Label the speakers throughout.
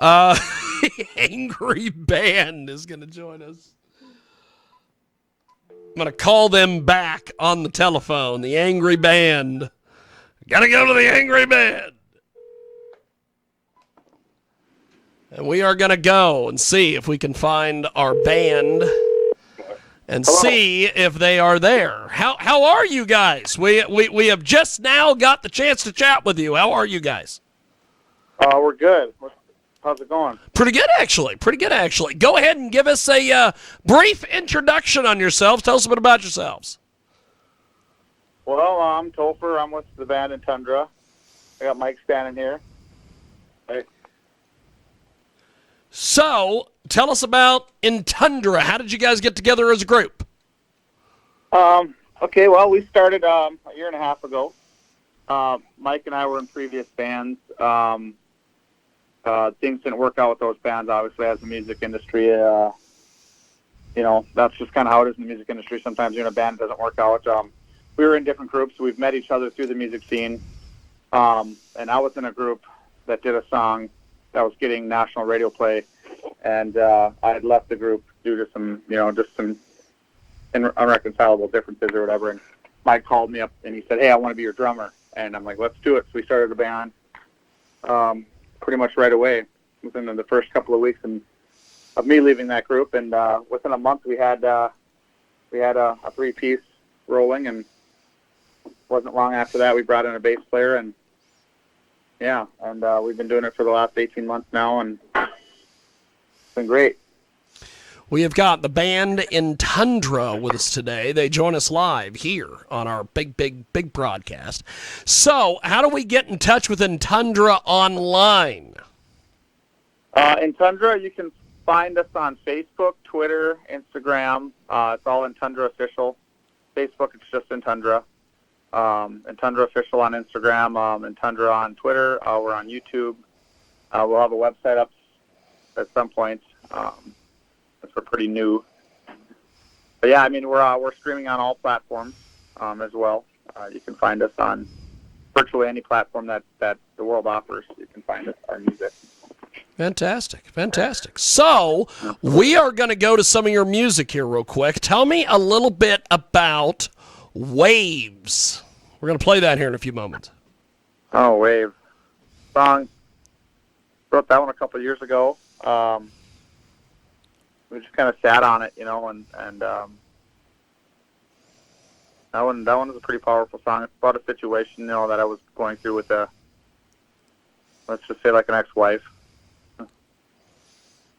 Speaker 1: Angry Band is going to join us. I'm going to call them back on the telephone. The Angry Band. Got to go to the Angry Band. And we are going to go and see if we can find our band and see if they are there. How are you guys? We have just now got the chance to chat with you. How are you guys?
Speaker 2: We're good. How's it going?
Speaker 1: Pretty good, actually. Go ahead and give us a brief introduction on yourselves. Tell us a bit about yourselves.
Speaker 2: Well, I'm Topher. I'm with the band Entundra. I got Mike standing here. Hey.
Speaker 1: So, tell us about Entundra. How did you guys get together as a group?
Speaker 2: Okay, well, we started a year and a half ago. Mike and I were in previous bands. Things didn't work out with those bands, obviously, as the music industry. That's just kind of how it is in the music industry. Sometimes you're in a band, it doesn't work out. We were in different groups. We've met each other through the music scene. And I was in a group that did a song that was getting national radio play. And I had left the group due to some, just some unreconcilable differences or whatever. And Mike called me up and he said, "Hey, I want to be your drummer." And I'm like, "Let's do it." So we started a band pretty much right away within the first couple of weeks of me leaving that group. And within a month, we had a three-piece rolling. And wasn't long after that, we brought in a bass player. And we've been doing it for the last 18 months now, and it's been great.
Speaker 1: We have got the band Entundra with us today. They join us live here on our big broadcast. So, how do we get in touch with Entundra online?
Speaker 2: Entundra, you can find us on Facebook, Twitter, Instagram. It's all Entundra Official. Facebook, it's just Entundra. Entundra Official on Instagram, Entundra on Twitter. We're on YouTube. We'll have a website up at some point. We're pretty new. But yeah, I mean, we're streaming on all platforms as well. You can find us on virtually any platform that the world offers. You can find us, our music.
Speaker 1: Fantastic. So, we are going to go to some of your music here real quick. Tell me a little bit about Waves. We're going to play that here in a few moments.
Speaker 2: Oh, Wave. Song. Wrote that one a couple of years ago. We just kind of sat on it, and that one is a pretty powerful song. It's about a situation, that I was going through with let's just say like an ex-wife.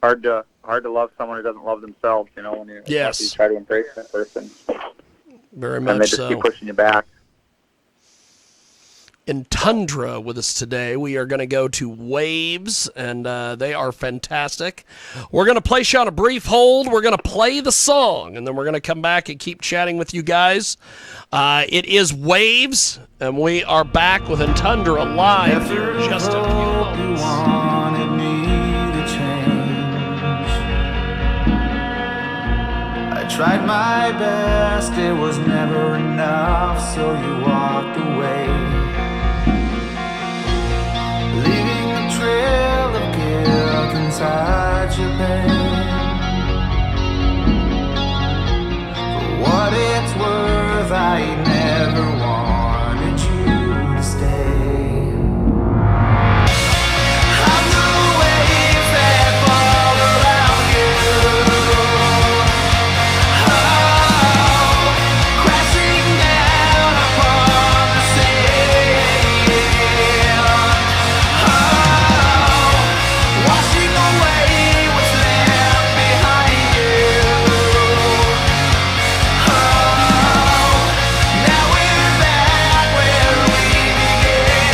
Speaker 2: Hard to love someone who doesn't love themselves, when you try to embrace that person.
Speaker 1: Very much so.
Speaker 2: And they just keep pushing you back.
Speaker 1: Entundra with us today. We are going to go to Waves, and they are fantastic. We're going to place you on a brief hold. We're going to play the song, and then we're going to come back and keep chatting with you guys. It is Waves, and we are back with Entundra live here in just a few moments.
Speaker 3: Wanted me to change. I tried my best, it was never enough, so you walked away. Leaving a trail of guilt inside your pain. For what it's worth, I never wanted you to stay. I'm the waves that fall around you. Oh, crashing down upon the sand. Washing away what's left behind you. Now we're back where we began.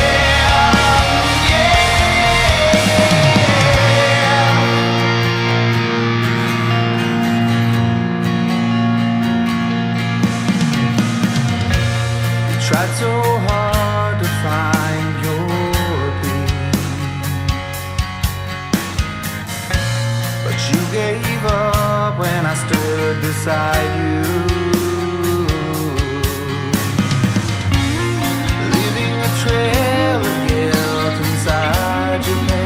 Speaker 3: You tried so hard to find your peace, but you gave up when I stood beside you. Leaving a trail of guilt inside your pain.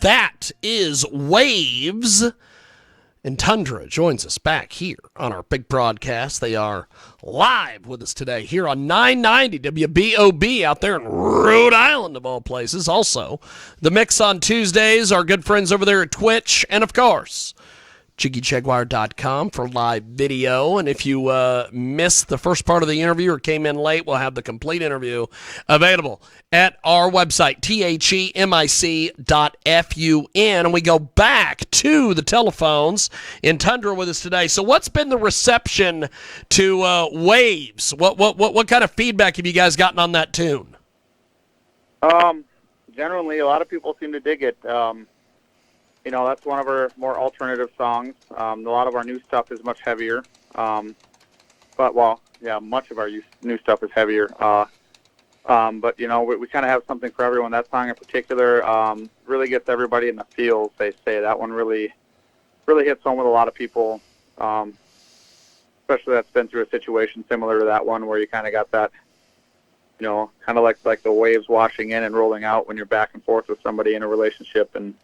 Speaker 1: That is Waves. Entundra joins us back here on our big broadcast. They are live with us today here on 990 WBOB out there in Rhode Island, of all places. Also, the mix on Tuesdays, our good friends over there at Twitch, and of course, JiggyJaguar.com for live video. And if you missed the first part of the interview or came in late, we'll have the complete interview available at our website, themic.fun. And we go back to the telephones. Entundra with us today. So what's been the reception to Waves? What kind of feedback have you guys gotten on that tune?
Speaker 2: Generally, a lot of people seem to dig it. That's one of our more alternative songs. A lot of our new stuff is much heavier. Much of our new stuff is heavier. But we kind of have something for everyone. That song in particular really gets everybody in the feels, they say. That one really hits home with a lot of people, especially that's been through a situation similar to that one where you kind of got that, kind of like the waves washing in and rolling out when you're back and forth with somebody in a relationship. And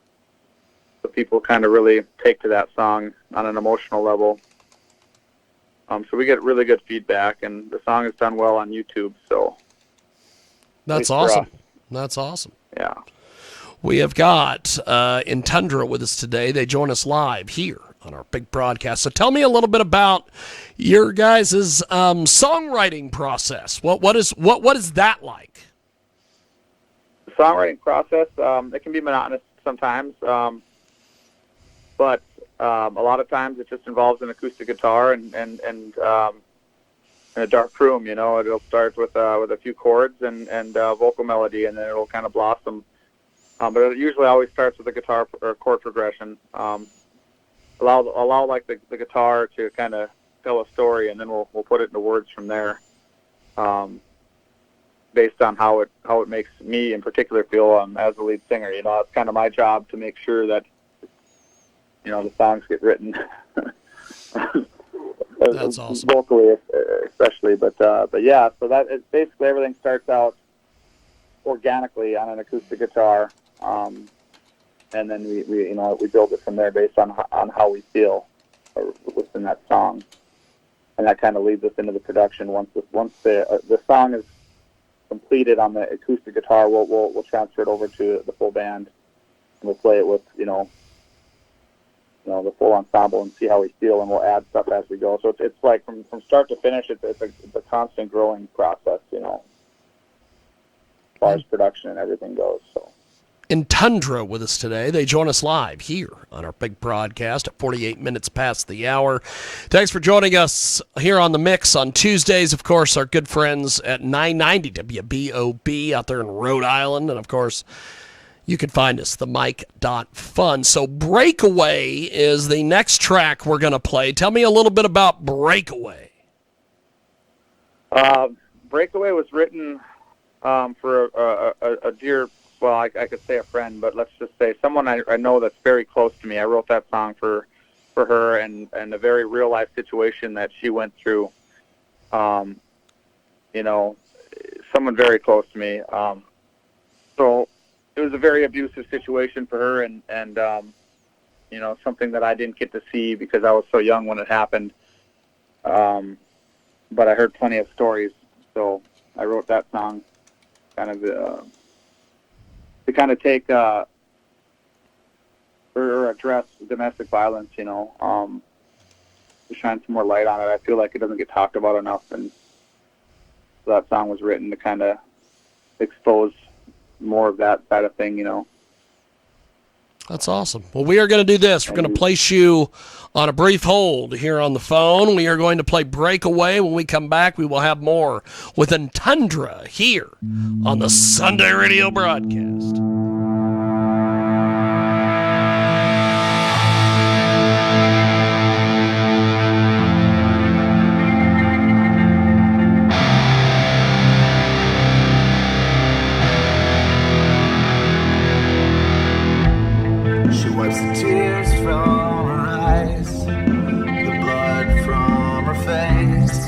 Speaker 2: the people kind of really take to that song on an emotional level. So we get really good feedback, and the song is done well on YouTube. So
Speaker 1: that's awesome. That's awesome.
Speaker 2: Yeah.
Speaker 1: We have got Entundra with us today. They join us live here on our big broadcast. So tell me a little bit about your guys' songwriting process. What is that like?
Speaker 2: The songwriting process, it can be monotonous sometimes. But a lot of times it just involves an acoustic guitar and in a dark room. It'll start with a few chords and vocal melody, and then it'll kind of blossom. But it usually always starts with a guitar or chord progression. Allow like the guitar to kind of tell a story, and then we'll put it into words from there, based on how it makes me in particular feel as the lead singer. It's kind of my job to make sure that the songs get written.
Speaker 1: That's awesome.
Speaker 2: Vocally, especially, but yeah. So that is basically everything starts out organically on an acoustic guitar, and then we build it from there based on how we feel within that song, and that kind of leads us into the production. Once the song is completed on the acoustic guitar, we'll transfer it over to the full band, and we'll play it with the full ensemble and see how we feel, and we'll add stuff as we go. So it's like from start to finish, it's a constant growing process, as far as production and everything goes. So.
Speaker 1: Entundra with us today. They join us live here on our big broadcast at 48 minutes past the hour. Thanks for joining us here on The Mix on Tuesdays. Of course, our good friends at 990 WBOB out there in Rhode Island. And, of course, you can find us, themic.fun. So Breakaway is the next track we're going to play. Tell me a little bit about Breakaway.
Speaker 2: Breakaway was written for a dear, well, I could say a friend, but let's just say someone I know that's very close to me. I wrote that song for her and a very real-life situation that she went through. Someone very close to me. So it was a very abusive situation for her, and something that I didn't get to see because I was so young when it happened. But I heard plenty of stories, so I wrote that song kind of to kind of take or address domestic violence, to shine some more light on it. I feel like it doesn't get talked about enough, and so that song was written to kind of expose more of that side of thing,
Speaker 1: That's awesome. Well, we are going to do this. We're going to place you on a brief hold here on the phone. We are going to play Breakaway. When we come back, we will have more with Entundra here on the Sunday radio broadcast.
Speaker 3: She wipes the tears from her eyes, the blood from her face.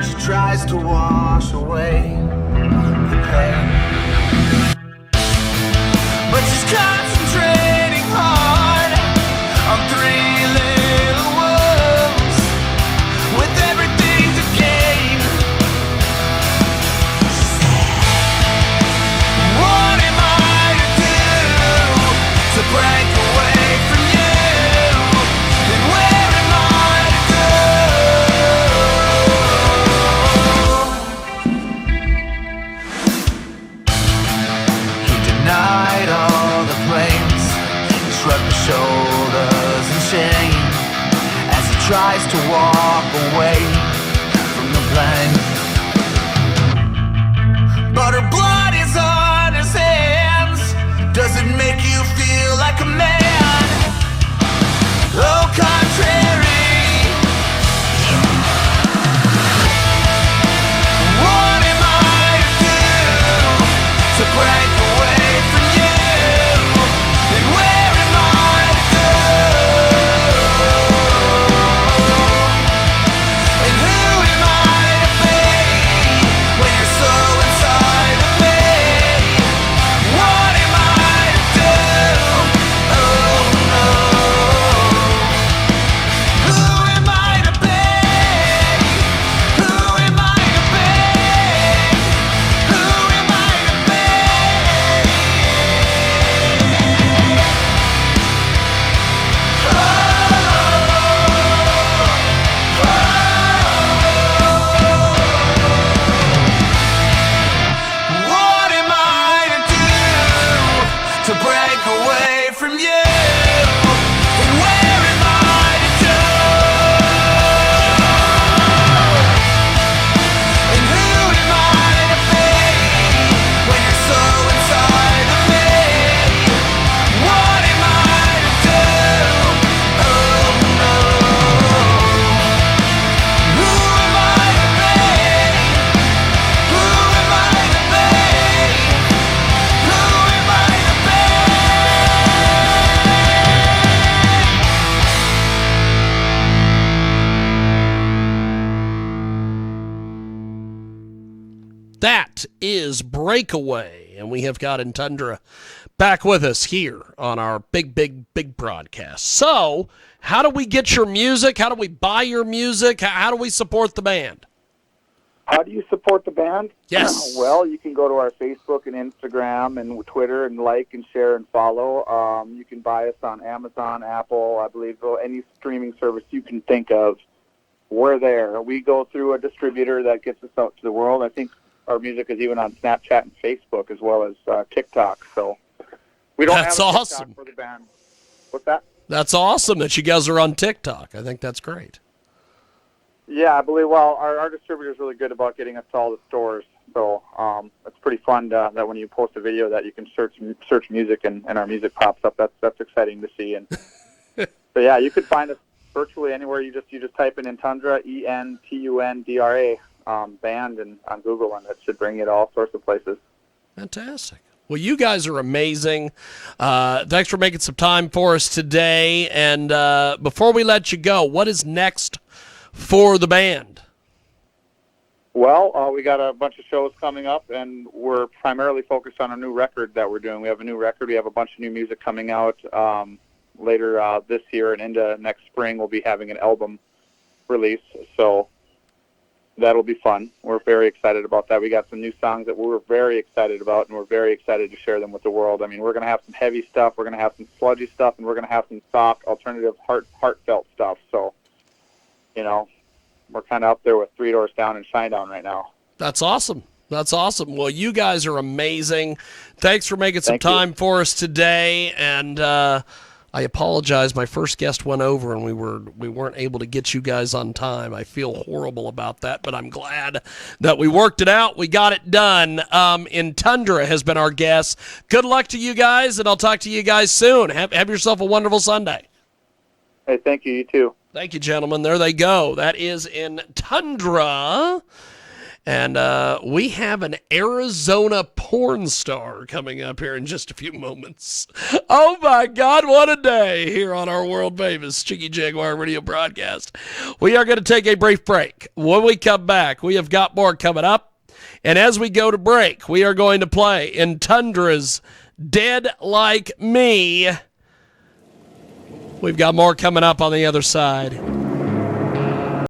Speaker 3: She tries to wash away the pain, but she's concentrating.
Speaker 1: That is Breakaway, and we have got Entundra back with us here on our big broadcast. So, how do we get your music? How do we buy your music? How do we support the band?
Speaker 2: How do you support the band?
Speaker 1: Yes.
Speaker 2: Well, you can go to our Facebook and Instagram and Twitter and like and share and follow. You can buy us on Amazon, Apple, I believe, any streaming service you can think of. We're there. We go through a distributor that gets us out to the world. I think our music is even on Snapchat and Facebook as well as TikTok. So we don't
Speaker 1: That's
Speaker 2: have a
Speaker 1: awesome.
Speaker 2: TikTok for the band. What's that?
Speaker 1: That's awesome that you guys are on TikTok. I think that's great.
Speaker 2: Yeah, I believe. Well, our distributor is really good about getting us to all the stores. So it's pretty fun that when you post a video that you can search music and our music pops up. That's exciting to see. And so yeah, you could find us virtually anywhere. You just type in Entundra, Entundra, band, and on Google, and it should bring you to all sorts of places.
Speaker 1: Fantastic. Well, you guys are amazing. Thanks for making some time for us today. And before we let you go, what is next for the band?
Speaker 2: Well, we got a bunch of shows coming up, and we're primarily focused on a new record that we're doing. We have a new record. We have a bunch of new music coming out later this year, and into next spring we'll be having an album release. So that'll be fun. We're very excited about that. We got some new songs that we're very excited about, and we're very excited to share them with the world. I mean, we're going to have some heavy stuff, we're going to have some sludgy stuff, and we're going to have some soft, alternative, heartfelt stuff. So, you know, we're kind of up there with Three Doors Down and Shinedown right now.
Speaker 1: That's awesome. That's awesome. Well, you guys are amazing. Thanks for making some time for us today. And I apologize. My first guest went over, and we weren't able to get you guys on time. I feel horrible about that, but I'm glad that we worked it out. We got it done. Entundra has been our guest. Good luck to you guys, and I'll talk to you guys soon. Have yourself a wonderful Sunday.
Speaker 2: Hey, thank you. You too.
Speaker 1: Thank you, gentlemen. There they go. That is Entundra. And we have an Arizona porn star coming up here in just a few moments. Oh, my God, what a day here on our world-famous Chicky Jaguar radio broadcast. We are going to take a brief break. When we come back, we have got more coming up. And as we go to break, we are going to play Entundra's Dead Like Me. We've got more coming up on the other side.